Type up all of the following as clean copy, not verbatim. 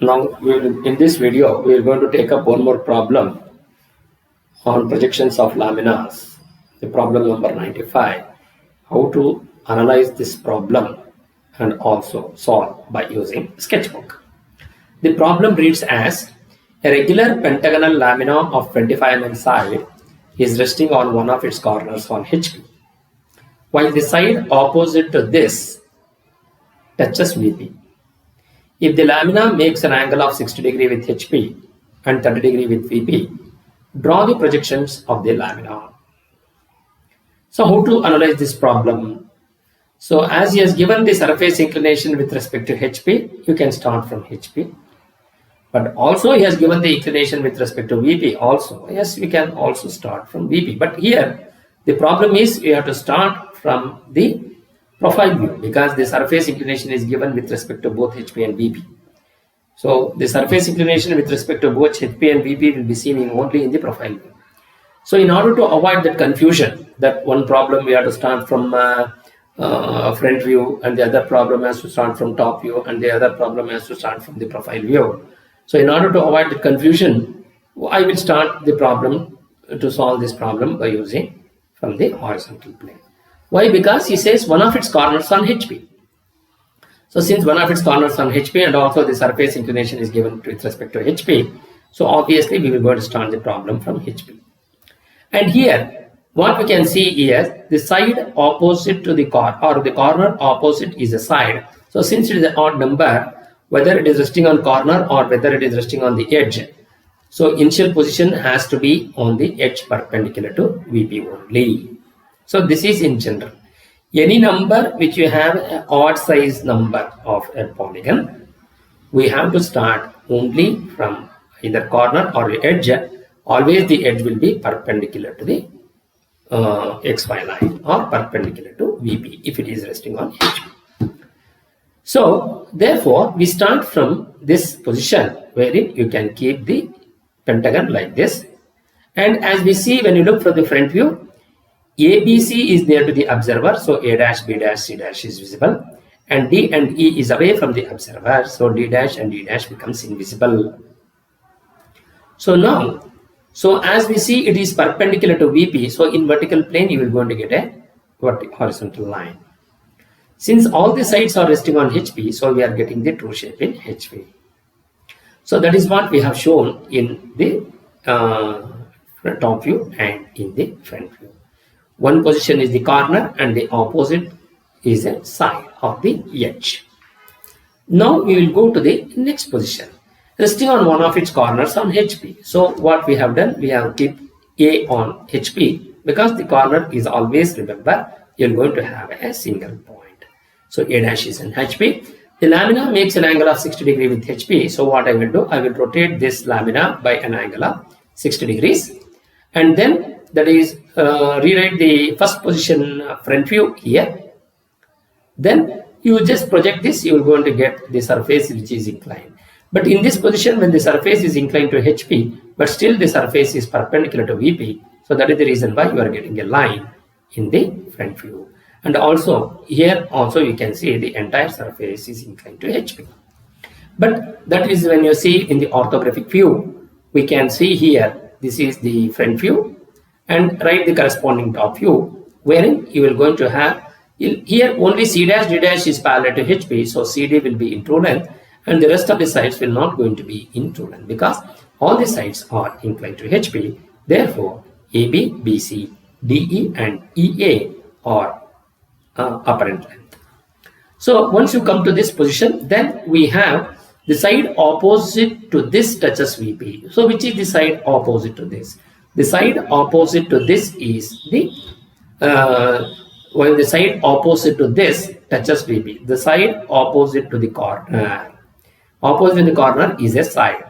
Now, in this video, we are going to take up one more problem on projections of laminas, the problem number 95. How to analyze this problem and also solve by using sketchbook. The problem reads as: a regular pentagonal lamina of 25 mm side is resting on one of its corners on HP, while the side opposite to this touches VP. If the lamina makes an angle of 60 degree with HP and 30 degree with VP, draw the projections of the lamina. So how to analyze this problem? So as he has given the surface inclination with respect to HP, you can start from HP. But also he has given the inclination with respect to VP also. Yes, we can also start from VP. But here the problem is we have to start from the profile view because the surface inclination is given with respect to both HP and VP. So the surface inclination with respect to both HP and VP will be seen only in the profile view. So in order to avoid that confusion, that one problem we have to start from front view and the other problem has to start from top view and the other problem has to start from the profile view. So in order to avoid the confusion, I will start the problem to solve this problem by using from the horizontal plane. Why? Because he says one of its corners on HP. So since one of its corners on HP and also the surface inclination is given with respect to HP, so obviously we will go to start the problem from HP. And here what we can see is the side opposite to the corner, or the corner opposite is a side. So since it is an odd number, whether it is resting on corner or whether it is resting on the edge, so initial position has to be on the edge perpendicular to VP only. So this is in general. Any number which you have an odd size number of a polygon, we have to start only from either corner or the edge. Always the edge will be perpendicular to the XY line or perpendicular to VP if it is resting on HP. So therefore we start from this position wherein you can keep the pentagon like this. And as we see, when you look from the front view, ABC is near to the observer, so A dash, B dash, C dash is visible, and D and E is away from the observer, so D dash and D dash becomes invisible. So now, so as we see, it is perpendicular to VP, so in vertical plane you will going to get a horizontal line. Since all the sides are resting on HP, so we are getting the true shape in HP. So that is what we have shown in the top view and in the front view. One position is the corner and the opposite is a side of the edge. Now we will go to the next position, resting on one of its corners on HP. So what we have done, we have kept A on HP because the corner is always, remember, you are going to have a single point. So A dash is in HP. The lamina makes an angle of 60 degree with HP. So what I will do, I will rotate this lamina by an angle of 60 degrees. And then that is rewrite the first position front view here. Then you just project this, you will going to get the surface which is inclined. But in this position, when the surface is inclined to HP, but still the surface is perpendicular to VP, so that is the reason why you are getting a line in the front view. And also here also you can see the entire surface is inclined to HP. But that is when you see in the orthographic view, we can see here this is the front view and write the corresponding top view, wherein you will going to have here only C dash D dash is parallel to HP, so CD will be in true length and the rest of the sides will not going to be in true length because all the sides are inclined to HP. Therefore AB, BC, DE and EA are apparent length. So once you come to this position, then we have the side opposite to this touches VP. So which is the side opposite to this? The side opposite to this is the when the side opposite to this touches VP. The side opposite to the corner. Opposite to the corner is a side.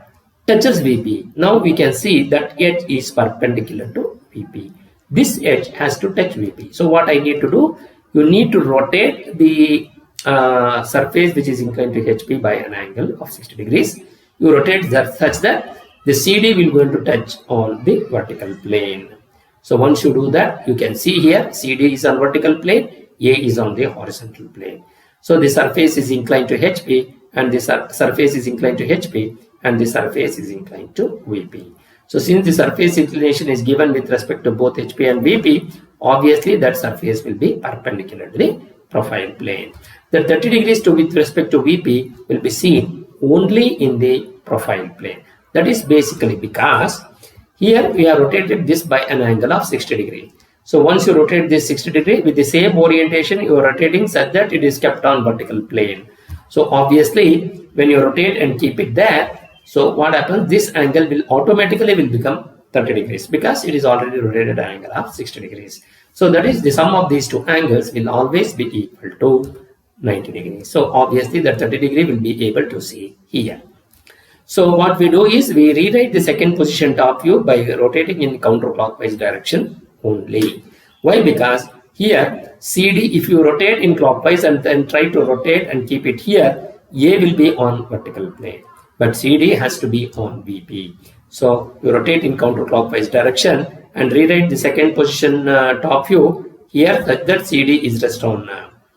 Touches VP. Now we can see that edge is perpendicular to VP. This edge has to touch VP. So what I need to do? You need to rotate the surface which is inclined to HP by an angle of 60 degrees. You rotate that such that the CD will going to touch on the vertical plane. So once you do that, you can see here CD is on vertical plane, A is on the horizontal plane. So the surface is inclined to HP. and the surface is inclined to HP, and the surface is inclined to VP. So since the surface inclination is given with respect to both HP and VP, obviously that surface will be perpendicular to the profile plane. The 30 degrees to with respect to VP will be seen only in the profile plane. That is basically because here we have rotated this by an angle of 60 degree. So once you rotate this 60 degree with the same orientation, you are rotating such that it is kept on vertical plane. So obviously when you rotate and keep it there, so what happens, this angle will automatically become 30 degrees because it is already rotated an angle of 60 degrees. So that is the sum of these two angles will always be equal to 90 degrees. So obviously that 30 degree will be able to see here. So what we do is we rewrite the second position top view by rotating in counterclockwise direction only. Why? Because here CD, if you rotate in clockwise and then try to rotate and keep it here, A will be on vertical plane, but CD has to be on VP. So you rotate in counterclockwise direction and rewrite the second position top view here such that CD is rest on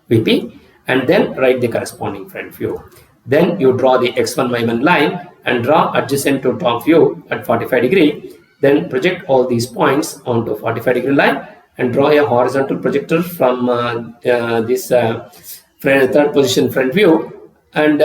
VP, and then write the corresponding front view. Then you draw the X1 Y1 line and draw adjacent to top view at 45 degree. Then project all these points onto 45 degree line and draw a horizontal projector from this third position front view, and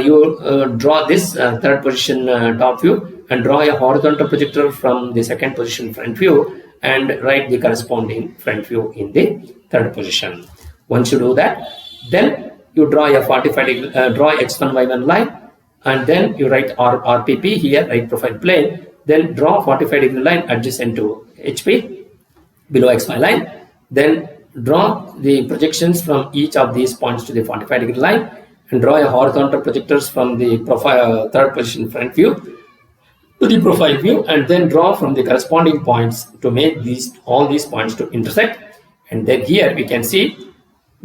you draw this third position top view and draw a horizontal projector from the second position front view and write the corresponding front view in the third position. Once you do that, then you draw a 45 degree, draw X1 Y1 line, and then you write RPP here, right profile plane. Then draw 45 degree line adjacent to HP below XY line. Then draw the projections from each of these points to the 45 degree line and draw a horizontal projectors from the profile third position front view to the profile view, and then draw from the corresponding points to make all these points to intersect. And then here we can see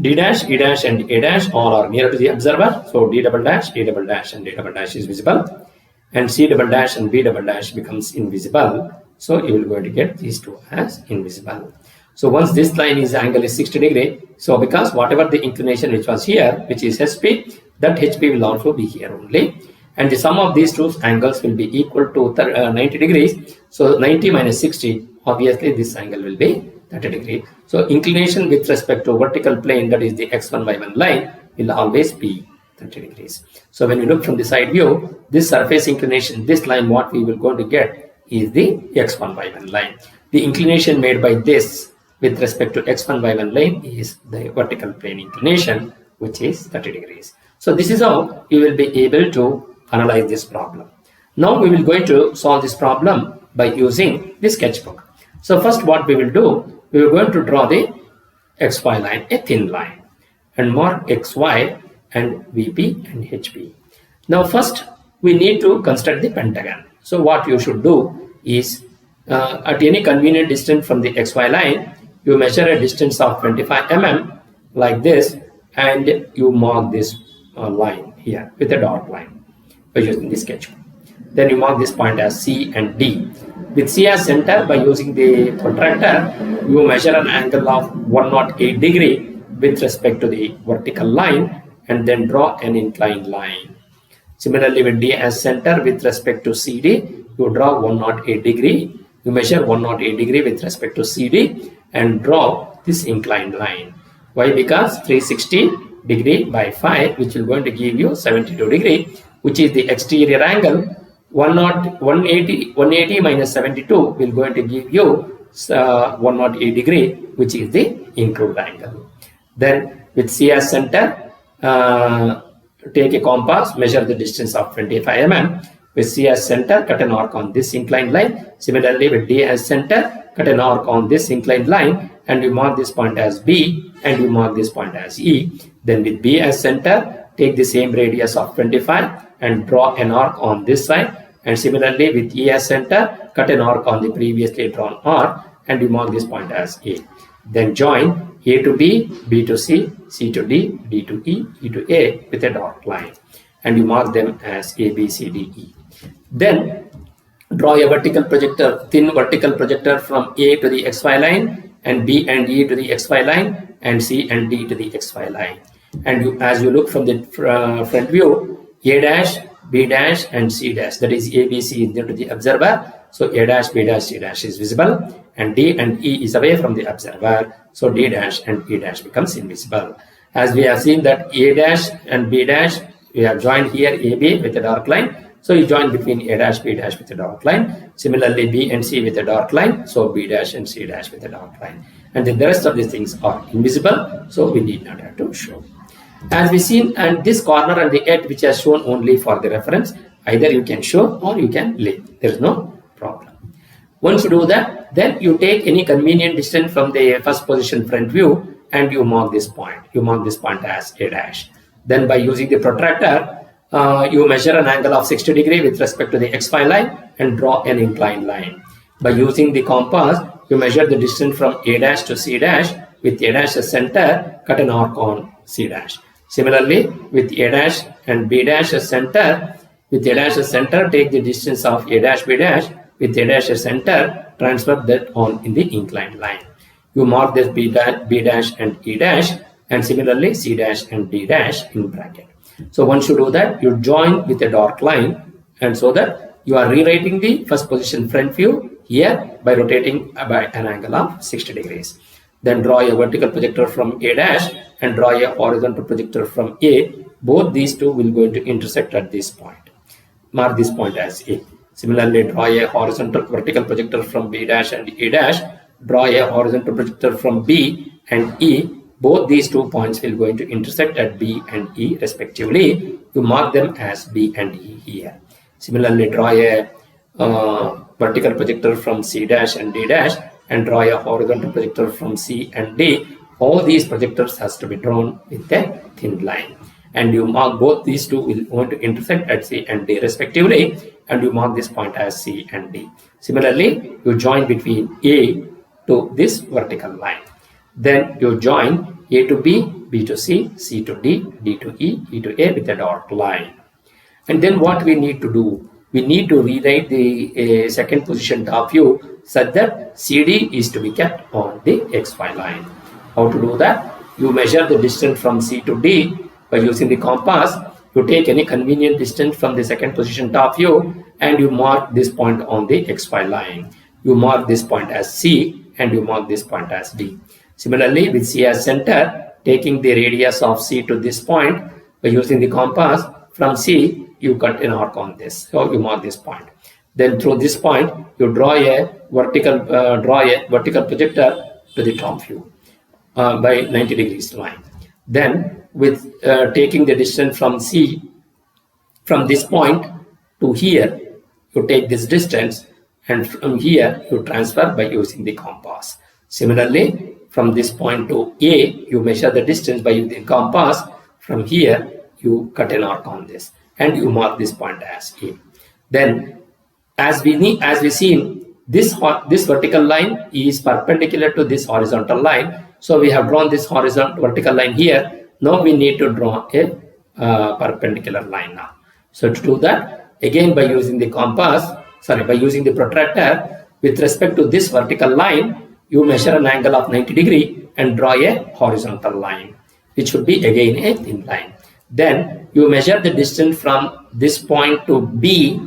D dash, E dash and A dash all are near to the observer. So D double dash, A double dash and A double dash is visible, and C double dash and B double dash becomes invisible. So you will going to get these two as invisible. So once this line is angle is 60 degree, so because whatever the inclination which was here, which is HP, that HP will also be here only, and the sum of these two angles will be equal to 90 degrees. So 90 minus 60, obviously this angle will be 30 degree. So inclination with respect to vertical plane, that is the X1 Y1 line, will always be 30 degrees. So when you look from the side view, this surface inclination, this line, what we will going to get is the X1 Y1 line. The inclination made by this with respect to X1 Y1 line is the vertical plane inclination, which is 30 degrees. So this is how you will be able to analyze this problem. Now we will going to solve this problem by using the sketchbook. So first what we will do, we are going to draw the XY line, a thin line, and mark XY and VP and HP. Now first we need to construct the pentagon. So what you should do is at any convenient distance from the XY line, you measure a distance of 25 mm like this, and you mark this line here with a dot line by using the sketchbook. Then you mark this point as C and D. With C as center, by using the protractor, you measure an angle of 108 degree with respect to the vertical line, and then draw an inclined line. Similarly, with D as center with respect to CD, you draw 108 degree. You measure 108 degree with respect to CD and draw this inclined line. Why? Because 360 degree by 5, which will going to give you 72 degree, which is the exterior angle. 180 minus 72 will going to give you 108 degree, which is the improved angle. Then with C as center, take a compass, measure the distance of 25 mm. With C as center, cut an arc on this inclined line. Similarly, with D as center, cut an arc on this inclined line, and you mark this point as B, and you mark this point as E. Then with B as center, take the same radius of 25 and draw an arc on this side. And similarly with E as center, cut an arc on the previously drawn arc, and you mark this point as A. Then join A to B, B to C, C to D, D to E, E to A with a dot line, and you mark them as A, B, C, D, E. Then draw a vertical projector, thin vertical projector from A to the XY line, and B and E to the XY line, and C and D to the XY line. And as you look from the front view, A dash, B dash and C dash, that is A, B, C is near to the observer. So A dash, B dash, C dash is visible, and D and E is away from the observer. So D dash and E dash becomes invisible. As we have seen that A dash and B dash, we have joined here AB with a dark line. So you join between A dash, B dash with a dark line. Similarly, B and C with a dark line. So B dash and C dash with a dark line. And then the rest of these things are invisible. So we need not have to show. As we seen, and this corner and the edge which is shown only for the reference, either you can show or you can leave. There is no problem. Once you do that, then you take any convenient distance from the first position front view and you mark this point. You mark this point as A dash. Then by using the protractor, you measure an angle of 60 degrees with respect to the XY line and draw an inclined line. By using the compass, you measure the distance from A dash to C dash with A dash as center, cut an arc on C dash. Similarly, with A dash and B dash as center, with A dash as center, take the distance of A dash, B dash, with A dash as center, transfer that on in the inclined line. You mark this B dash and E dash, and similarly C dash and D dash in bracket. So once you do that, you join with a dark line, and so that you are rewriting the first position front view here by rotating by an angle of 60 degrees. Then draw a vertical projector from A dash and draw a horizontal projector from A. Both these two will going to intersect at this point. Mark this point as A. Similarly, draw a horizontal vertical projector from B dash and E dash. Draw a horizontal projector from B and E. Both these 2 points will going to intersect at B and E respectively. You mark them as B and E here. Similarly, draw a vertical projector from C dash and D dash and draw a horizontal projector from C and D. All these projectors has to be drawn with a thin line. And you mark both these two will going to intersect at C and D respectively, and you mark this point as C and D. Similarly, you join between A to this vertical line. Then you join A to B, B to C, C to D, D to E, E to A with a dark line. And then what we need to do? We need to rewrite the second position top view such that CD is to be kept on the XY line. How to do that? You measure the distance from C to D by using the compass. You take any convenient distance from the second position top view and you mark this point on the XY line. You mark this point as C and you mark this point as D. Similarly, with C as center, taking the radius of C to this point by using the compass, from C you cut an arc on this. So you mark this point. Then through this point you draw a vertical projector to the top view by 90 degrees line. Then with taking the distance from C from this point to here, you take this distance, and from here you transfer by using the compass. Similarly, from this point to A, you measure the distance by using the compass. From here you cut an arc on this and you mark this point as A. Then as we seen, this vertical line is perpendicular to this horizontal line. So we have drawn this horizontal vertical line here. Now we need to draw a perpendicular line now. So to do that, again by using the by using the protractor, with respect to this vertical line, you measure an angle of 90 degree and draw a horizontal line, which should be again a thin line. Then you measure the distance from this point to B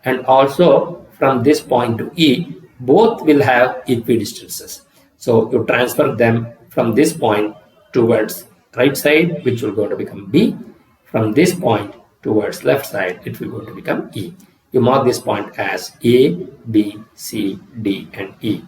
and also from this point to E. Both will have equidistances. So you transfer them from this point towards right side, which will go to become B. From this point towards left side, it will go to become E. You mark this point as A, B, C, D and E.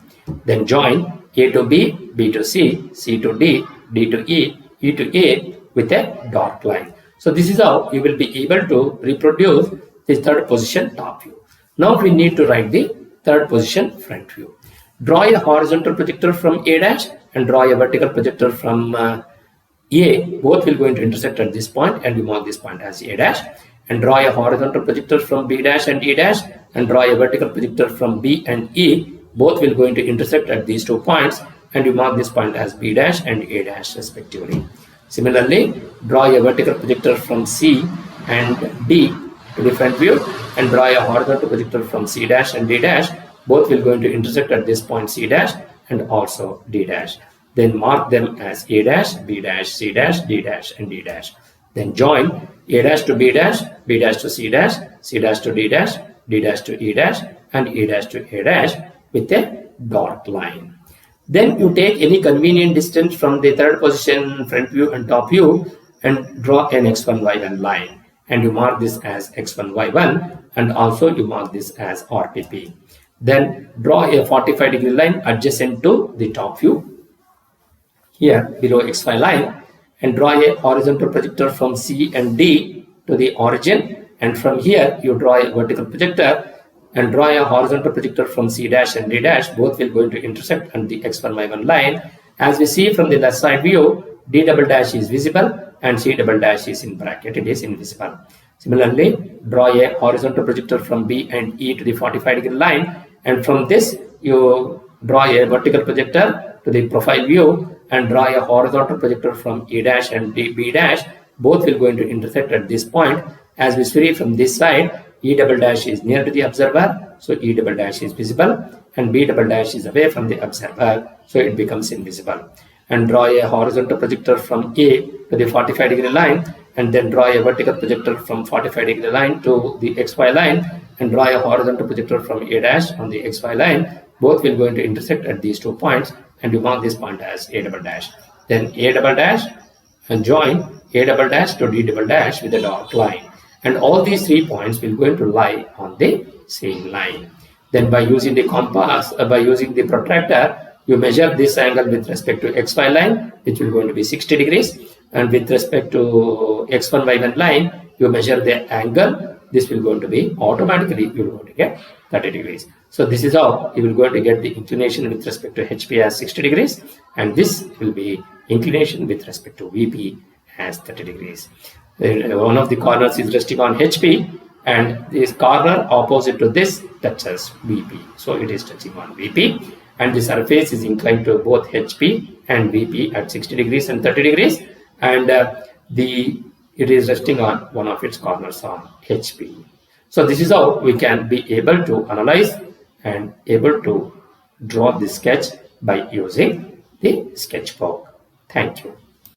Then join A to B, B to C, C to D, D to E, E to A with a dark line. So this is how you will be able to reproduce the third position top view. Now we need to write the third position front view. Draw a horizontal projector from A dash and draw a vertical projector from A. Both will going to intersect at this point and you mark this point as A dash. And draw a horizontal projector from B dash and E dash and draw a vertical projector from B and E. Both will going to intersect at these 2 points and you mark this point as B dash and A dash respectively. Similarly, draw a vertical projector from C and D to the front view and draw a horizontal projector from C dash and D dash. Both will going to intersect at this point C dash and also D dash. then mark them as A dash, B dash, C dash, D dash, and D dash. Then join A dash to B dash, B dash to C dash, C dash to D dash, D dash to E dash, and E dash to A dash with a dot line. Then you take any convenient distance from the third position, front view and top view, and draw an x1, y1 line. And you mark this as x1, y1, and also you mark this as RPP. Then draw a 45-degree line adjacent to the top view, here below xy line, and draw a horizontal projector from C and D to the origin. And from here, you draw a vertical projector and draw a horizontal projector from C dash and D dash. Both will going to intersect on the x1, y1 line. As we see from the left side view, D double dash is visible and C double dash is in bracket, it is invisible. Similarly, draw a horizontal projector from B and E to the 45-degree line, and from this you draw a vertical projector to the profile view and draw a horizontal projector from E dash and B dash. Both will going to intersect at this point. As we see from this side, E double dash is near to the observer, so E double dash is visible, and B double dash is away from the observer, so it becomes invisible. And draw a horizontal projector from A to the 45-degree line, and then draw a vertical projector from 45-degree line to the XY line, and draw a horizontal projector from A dash on the XY line. Both will going to intersect at these 2 points, and you mark this point as A double dash. Then A double dash and join A double dash to D double dash with a dot line. And all these 3 points will going to lie on the same line. Then by using the compass, by using the protractor, you measure this angle with respect to XY line, which will going to be 60 degrees. And with respect to X1, Y1 line, you measure the angle. This will going to be automatically, you will going to get 30 degrees. So this is how you will going to get the inclination with respect to HP as 60 degrees. And this will be inclination with respect to VP as 30 degrees. One of the corners is resting on HP, and this corner opposite to this touches VP. So it is touching on VP, and the surface is inclined to both HP and VP at 60 degrees and 30 degrees, and it is resting on one of its corners on HP. So this is how we can be able to analyze and able to draw this sketch by using the sketchbook. Thank you.